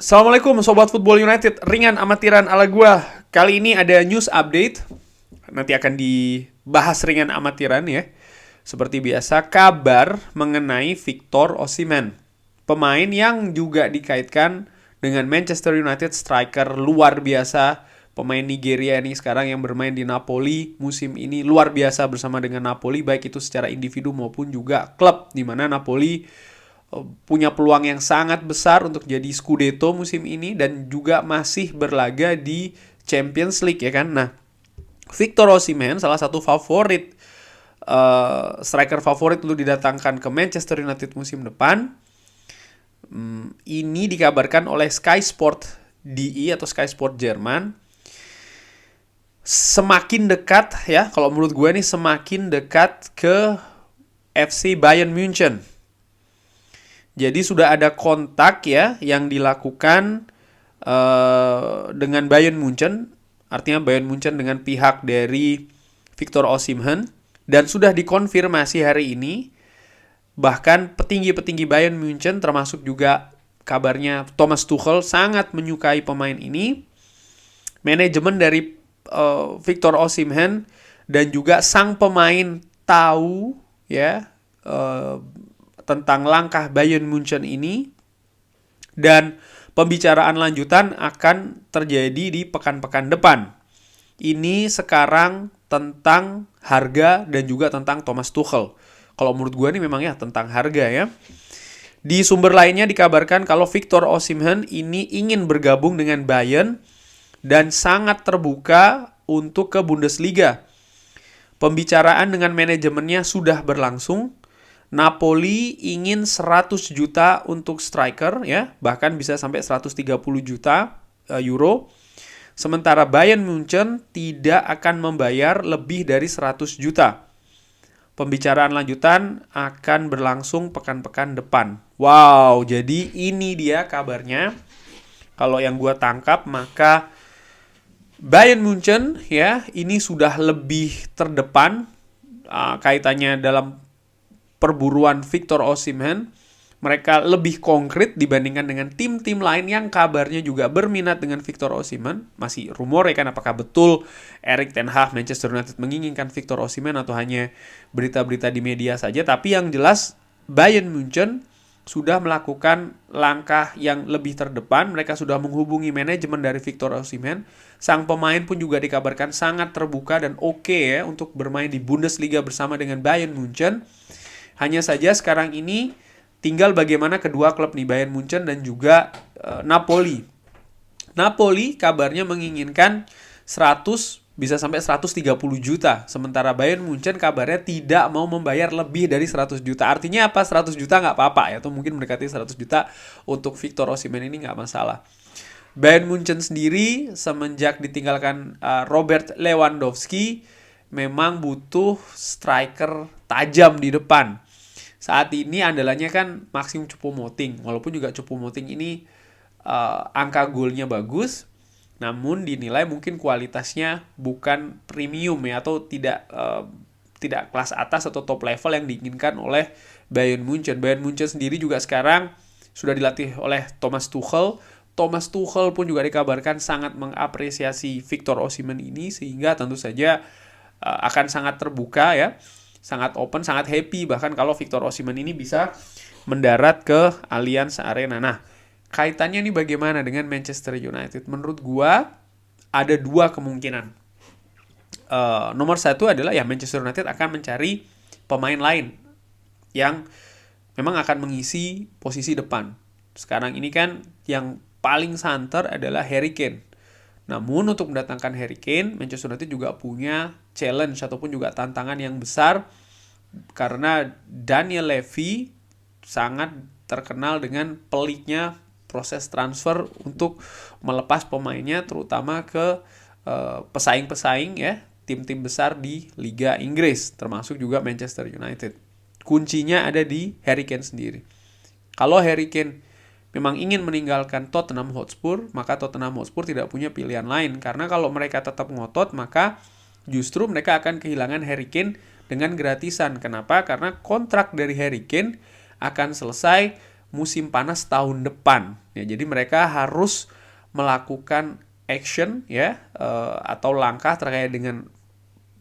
Assalamualaikum Sobat Football United, ringan amatiran ala gua. Kali ini ada news update. Nanti akan dibahas ringan amatiran ya. Seperti biasa, kabar mengenai Victor Osimhen, pemain yang juga dikaitkan dengan Manchester United, striker luar biasa. Pemain Nigeria ini sekarang yang bermain di Napoli musim ini luar biasa bersama dengan Napoli, baik itu secara individu maupun juga klub, di mana Napoli punya peluang yang sangat besar untuk jadi Scudetto musim ini dan juga masih berlaga di Champions League ya kan. Nah, Victor Osimhen salah satu favorit striker favorit untuk didatangkan ke Manchester United musim depan. Ini dikabarkan oleh Sky Sport DE atau Sky Sport Jerman. Semakin dekat ya, kalau menurut gue nih semakin dekat ke FC Bayern München. Jadi sudah ada kontak ya yang dilakukan dengan Bayern München, artinya Bayern München dengan pihak dari Victor Osimhen, dan sudah dikonfirmasi hari ini. Bahkan petinggi-petinggi Bayern München termasuk juga kabarnya Thomas Tuchel sangat menyukai pemain ini. Manajemen dari Victor Osimhen dan juga sang pemain tahu ya tentang langkah Bayern München ini, dan pembicaraan lanjutan akan terjadi di pekan-pekan depan. Ini sekarang tentang harga dan juga tentang Thomas Tuchel. Kalau menurut gue ini memang ya tentang harga ya. Di sumber lainnya dikabarkan kalau Victor Osimhen ini ingin bergabung dengan Bayern dan sangat terbuka untuk ke Bundesliga. Pembicaraan dengan manajemennya sudah berlangsung. Napoli ingin 100 juta untuk striker ya, bahkan bisa sampai 130 juta euro. Sementara Bayern München tidak akan membayar lebih dari 100 juta. Pembicaraan lanjutan akan berlangsung pekan-pekan depan. Wow, jadi ini dia kabarnya. Kalau yang gue tangkap, maka Bayern München ya ini sudah lebih terdepan kaitannya dalam perburuan Victor Osimhen. Mereka lebih konkret dibandingkan dengan tim-tim lain yang kabarnya juga berminat dengan Victor Osimhen. Masih rumor ya kan, apakah betul Erik ten Hag Manchester United menginginkan Victor Osimhen atau hanya berita-berita di media saja. Tapi yang jelas Bayern München sudah melakukan langkah yang lebih terdepan. Mereka sudah menghubungi manajemen dari Victor Osimhen. Sang pemain pun juga dikabarkan sangat terbuka dan oke ya untuk bermain di Bundesliga bersama dengan Bayern München. Hanya saja sekarang ini tinggal bagaimana kedua klub nih, Bayern München dan juga Napoli. Napoli kabarnya menginginkan 100 bisa sampai 130 juta. Sementara Bayern München kabarnya tidak mau membayar lebih dari 100 juta. Artinya apa? 100 juta nggak apa-apa ya. Atau mungkin mendekati 100 juta untuk Victor Osimhen ini nggak masalah. Bayern München sendiri semenjak ditinggalkan Robert Lewandowski memang butuh striker tajam di depan. Saat ini andalannya kan Maxim Choupo-Moting. Walaupun juga Choupo-Moting ini angka golnya bagus, namun dinilai mungkin kualitasnya bukan premium ya, atau tidak kelas atas atau top level yang diinginkan oleh Bayern München. Bayern München sendiri juga sekarang sudah dilatih oleh Thomas Tuchel. Thomas Tuchel pun juga dikabarkan sangat mengapresiasi Victor Osimhen ini, sehingga tentu saja akan sangat terbuka ya, sangat open, sangat happy bahkan kalau Victor Osimhen ini bisa mendarat ke Allianz Arena. Nah, kaitannya ini bagaimana dengan Manchester United? Menurut gua ada dua kemungkinan. Nomor satu adalah ya Manchester United akan mencari pemain lain yang memang akan mengisi posisi depan. Sekarang ini kan yang paling santer adalah Harry Kane. Namun untuk mendatangkan Harry Kane, Manchester United juga punya challenge ataupun juga tantangan yang besar, karena Daniel Levy sangat terkenal dengan peliknya proses transfer untuk melepas pemainnya, terutama ke pesaing-pesaing ya, tim-tim besar di Liga Inggris, termasuk juga Manchester United. Kuncinya ada di Harry Kane sendiri. Kalau Harry Kane memang ingin meninggalkan Tottenham Hotspur, maka Tottenham Hotspur tidak punya pilihan lain. Karena kalau mereka tetap ngotot, maka justru mereka akan kehilangan Harry Kane dengan gratisan. Kenapa? Karena kontrak dari Harry Kane akan selesai musim panas tahun depan. Ya, jadi mereka harus melakukan action ya atau langkah terkait dengan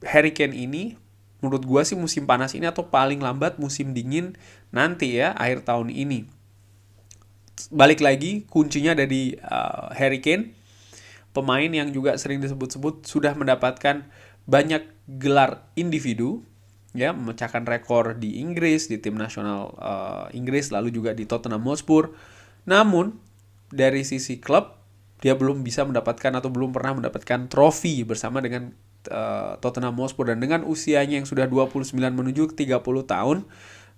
hurricane ini. Menurut gua sih musim panas ini atau paling lambat musim dingin nanti ya akhir tahun ini. Balik lagi kuncinya ada di hurricane. Pemain yang juga sering disebut-sebut sudah mendapatkan banyak gelar individu ya, memecahkan rekor di Inggris, di tim nasional Inggris, lalu juga di Tottenham Hotspur. Namun dari sisi klub dia belum bisa mendapatkan atau belum pernah mendapatkan trofi bersama dengan Tottenham Hotspur, dan dengan usianya yang sudah 29 menuju 30 tahun,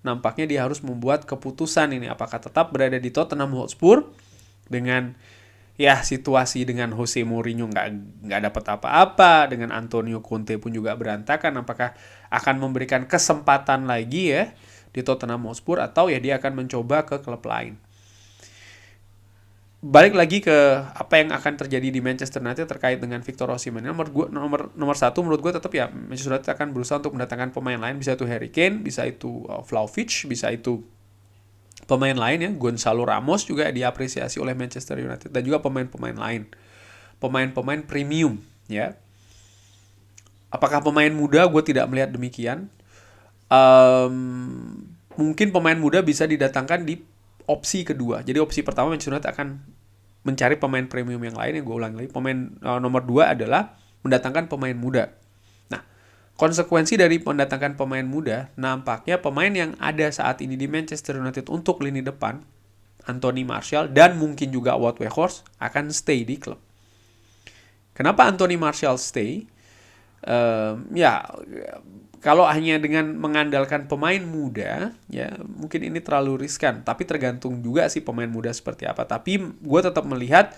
nampaknya dia harus membuat keputusan ini apakah tetap berada di Tottenham Hotspur dengan ya situasi dengan Jose Mourinho nggak dapat apa-apa, dengan Antonio Conte pun juga berantakan, apakah akan memberikan kesempatan lagi ya di Tottenham Hotspur atau ya dia akan mencoba ke klub lain. Balik lagi ke apa yang akan terjadi di Manchester United terkait dengan Victor Osimhen. Nomor satu menurut gue tetap ya Manchester United akan berusaha untuk mendatangkan pemain lain, bisa itu Harry Kane, bisa itu Vlahovic, bisa itu pemain lain ya, Gonzalo Ramos juga diapresiasi oleh Manchester United, dan juga pemain-pemain lain, pemain-pemain premium ya. Apakah pemain muda? Gue tidak melihat demikian. Mungkin pemain muda bisa didatangkan di opsi kedua. Jadi opsi pertama Manchester United akan mencari pemain premium yang lain, yang gue ulangi lagi. Nomor 2 adalah mendatangkan pemain muda. Nah, konsekuensi dari mendatangkan pemain muda, nampaknya pemain yang ada saat ini di Manchester United untuk lini depan, Anthony Martial dan mungkin juga Wout Weghorst, akan stay di klub. Kenapa Anthony Martial stay? Ya, kalau hanya dengan mengandalkan pemain muda, ya mungkin ini terlalu riskan. Tapi tergantung juga sih pemain muda seperti apa. Tapi gue tetap melihat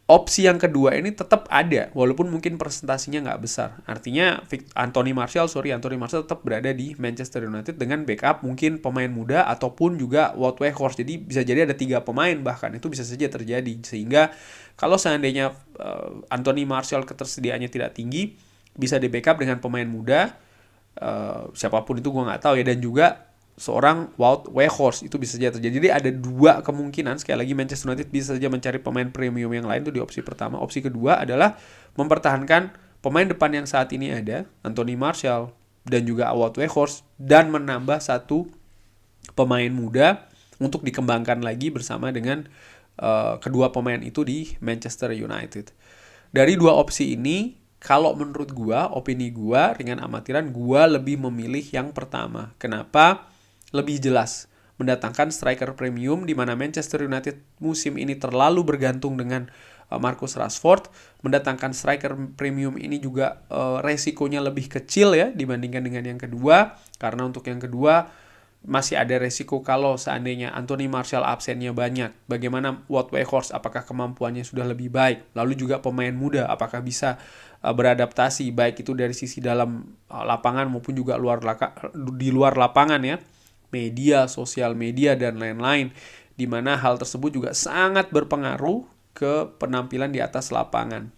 opsi yang kedua ini tetap ada, walaupun mungkin presentasinya nggak besar. Artinya Anthony Martial tetap berada di Manchester United dengan backup mungkin pemain muda ataupun juga Wout Weghorst. Jadi bisa jadi ada 3 pemain, bahkan itu bisa saja terjadi. Sehingga kalau seandainya Anthony Martial ketersediaannya tidak tinggi, bisa di backup dengan pemain muda. Siapapun itu gue nggak tahu ya, dan juga seorang Wout Weghorst itu bisa saja terjadi. Jadi ada 2 kemungkinan. Sekali lagi Manchester United bisa saja mencari pemain premium yang lain, itu di opsi pertama. Opsi kedua adalah mempertahankan pemain depan yang saat ini ada, Anthony Martial dan juga Wout Weghorst, dan menambah 1 pemain muda untuk dikembangkan lagi bersama dengan kedua pemain itu di Manchester United. Dari 2 opsi ini, kalau menurut gua, opini gua, ringan amatiran, gua lebih memilih yang pertama. Kenapa? Lebih jelas. Mendatangkan striker premium, di mana Manchester United musim ini terlalu bergantung dengan Marcus Rashford. Mendatangkan striker premium ini juga resikonya lebih kecil ya dibandingkan dengan yang kedua. Karena untuk yang kedua masih ada resiko kalau seandainya Anthony Martial absennya banyak. Bagaimana Wout Weghorst, apakah kemampuannya sudah lebih baik? Lalu juga pemain muda, apakah bisa beradaptasi baik itu dari sisi dalam lapangan maupun juga di luar lapangan ya, media, sosial media dan lain-lain, di mana hal tersebut juga sangat berpengaruh ke penampilan di atas lapangan.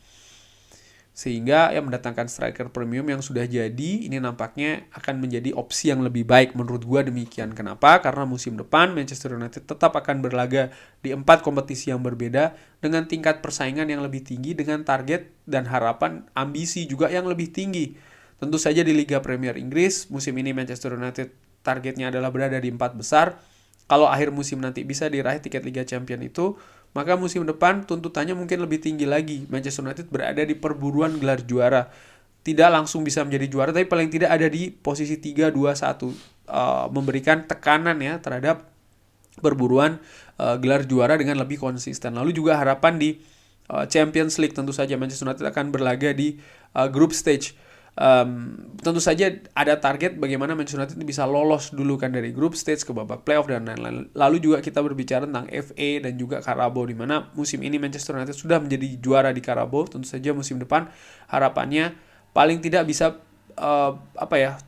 Sehingga ya mendatangkan striker premium yang sudah jadi ini nampaknya akan menjadi opsi yang lebih baik menurut gua. Demikian. Kenapa? Karena musim depan Manchester United tetap akan berlaga di 4 kompetisi yang berbeda dengan tingkat persaingan yang lebih tinggi, dengan target dan harapan ambisi juga yang lebih tinggi. Tentu saja di Liga Premier Inggris musim ini Manchester United targetnya adalah berada di 4 besar. Kalau akhir musim nanti bisa diraih tiket Liga Champion itu, maka musim depan tuntutannya mungkin lebih tinggi lagi. Manchester United berada di perburuan gelar juara. Tidak langsung bisa menjadi juara, tapi paling tidak ada di posisi 3, 2, 1. Memberikan tekanan ya terhadap perburuan gelar juara dengan lebih konsisten. Lalu juga harapan di Champions League, tentu saja Manchester United akan berlaga di group stage. Tentu saja ada target bagaimana Manchester United bisa lolos dulu kan dari group stage ke babak playoff dan lain-lain. Lalu juga kita berbicara tentang FA dan juga Carabao, di mana musim ini Manchester United sudah menjadi juara di Carabao. Tentu saja musim depan harapannya paling tidak bisa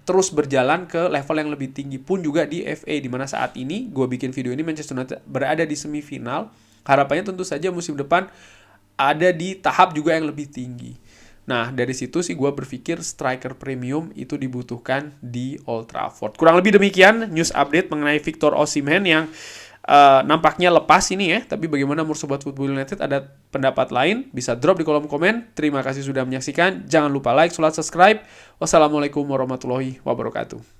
terus berjalan ke level yang lebih tinggi pun juga di FA, di mana saat ini gue bikin video ini Manchester United berada di semifinal. Harapannya tentu saja musim depan ada di tahap juga yang lebih tinggi. Nah, dari situ sih gue berpikir striker premium itu dibutuhkan di Old Trafford. Kurang lebih demikian news update mengenai Victor Osimhen yang nampaknya lepas ini ya, tapi bagaimana menurut Sobat Football United? Ada pendapat lain? Bisa drop di kolom komen. Terima kasih sudah menyaksikan. Jangan lupa like, subscribe. Wassalamualaikum warahmatullahi wabarakatuh.